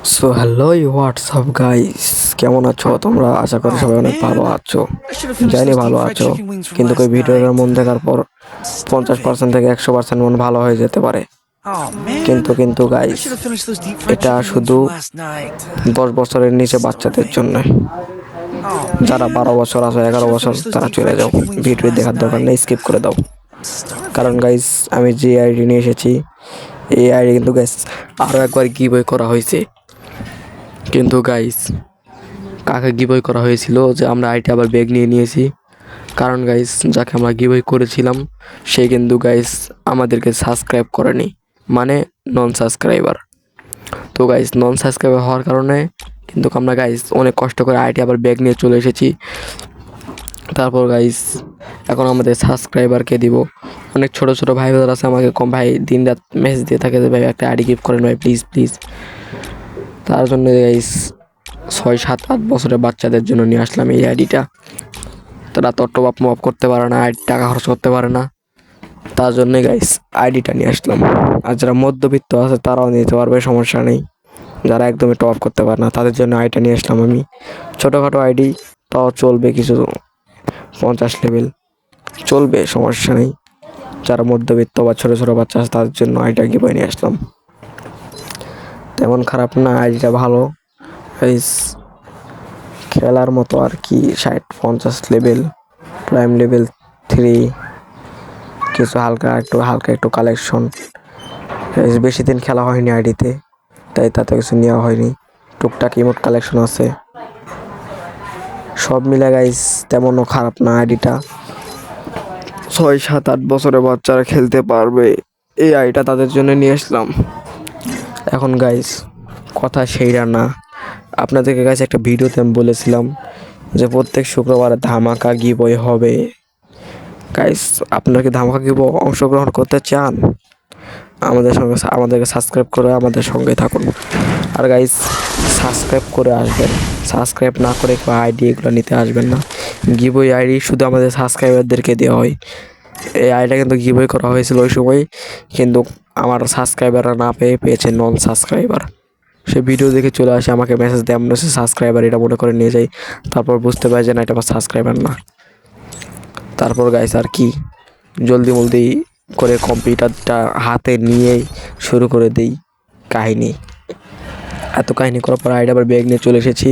So hello WhatsApp guys, কেমন আছো তোমরা? আশা করি সবাই অনেক ভালো আছো। জানি ভালো আছো, কিন্তু ওই ভিডিওটার মন দেখার পর 50% থেকে 100% মন ভালো হয়ে যেতে পারে। কিন্তু গাইস, এটা শুধু 10 বছরের নিচে বাচ্চাদের জন্য। যারা 12 বছর আছে, 11 বছর, তারা চলে যাও, ভিডিও দেখার দরকার নেই, স্কিপ করে দাও। কারণ গাইস, আমি যে আইডি নিয়ে এসেছি, এই আইডি কিন্তু গাইস আরও একবার গিভওয়ে করা হয়েছে। কিন্তু গাইস, কাকে গিভওয়ে করা হয়েছিল যে আমরা আইটি আবার ব্যাগ নিয়ে নিয়েছি? কারণ গাইস, যাকে আমরা গিভওয়ে করেছিলাম সে কিন্তু গাইস আমাদেরকে সাবস্ক্রাইব করেনি, মানে নন সাবস্ক্রাইবার। তো গাইস, নন সাবস্ক্রাইবার হওয়ার কারণে কিন্তু আমরা গাইস অনেক কষ্ট করে আইটি আবার ব্যাগ নিয়ে চলে এসেছি। তারপর গাইস, এখন আমাদের সাবস্ক্রাইবারকে দিব। অনেক ছোট ছোট ভাই বোনেরা আছে, আমাকে কম ভাই দিন রাত মেসেজ দিয়ে থাকে যে ভাই একটা আইডি গিফট করেন ভাই, প্লিজ প্লিজ। তার জন্য গাইস 6, 7, 8 বছরের বাচ্চাদের জন্য নিয়ে আসলাম এই আইডিটা। তারা তো টপ আপ মপ করতে পারে না, আইডি টাকা খরচ করতে পারে না, তার জন্যই গাইস আইডিটা নিয়ে আসলাম। আর যারা মধ্যবিত্ত আছে তারাও নিতে পারবে, সমস্যা নেই। যারা একদমই টপ আপ করতে পারে না তাদের জন্য আইডিটা নিয়ে আসলাম আমি। ছোটোখাটো আইডি তাও চলবে, কিছু 50 লেভেল চলবে, সমস্যা নেই। যারা মধ্যবিত্ত বা ছোটো ছোটো বাচ্চা আছে তাদের জন্য আইডিটা গিয়ে নিয়ে আসলাম। তেমন খারাপ না, আইডিটা ভালো গাইস, খেলার মতো আর কি। 60-50 লেভেল, প্রাইম লেভেল 3, কিছু হালকা একটু কালেকশন। বেশি দিন খেলা হয়নি আইডিতে, তাই তাতে কিছু নেওয়া হয়নি। টুকটাক ইমোট কালেকশন আছে, সব মিলে গাইস তেমনও খারাপ না আইডিটা। 6, 7, 8 বছরের বাচ্চারা খেলতে পারবে, এই আইডিটা তাদের জন্য নিয়ে আসলাম। এখন গাইস, কথা সেইরা না, আপনাদেরকে গাইস একটা ভিডিওতে আমি বলেছিলাম যে প্রত্যেক শুক্রবারে ধামাকা গিভওয়ে হবে। গাইস, আপনারা কি ধামাকা গিভওয়ে অংশগ্রহণ করতে চান? আমাদেরকে সাবস্ক্রাইব করে আমাদের সঙ্গে থাকুন। আর গাইস, সাবস্ক্রাইব করে আসবেন, সাবস্ক্রাইব না করে কেউ আইডি এগুলো নিতে আসবেন না। গিভওয়ে আইডি শুধু আমাদের সাবস্ক্রাইবারদেরকে দেওয়া হয়। এই আইডিটা কিন্তু গিভওয়ে করা হয়েছিল ওই সময়, কিন্তু আমার সাবস্ক্রাইবাররা না পেয়েছে নন সাবস্ক্রাইবার। সে ভিডিও দেখে চলে আসে, আমাকে মেসেজ দেয়, আমরা সাবস্ক্রাইবার এটা মনে করে নিয়ে যাই। তারপর বুঝতে পারি যে না, এটা আমার সাবস্ক্রাইবার না। তারপর গাইস আর কি, জলদি করে কম্পিউটারটা হাতে নিয়েই শুরু করে দিই কাহিনী। এত কাহিনী করার পর আইডি আবার ব্যাগ নিয়ে চলে এসেছি।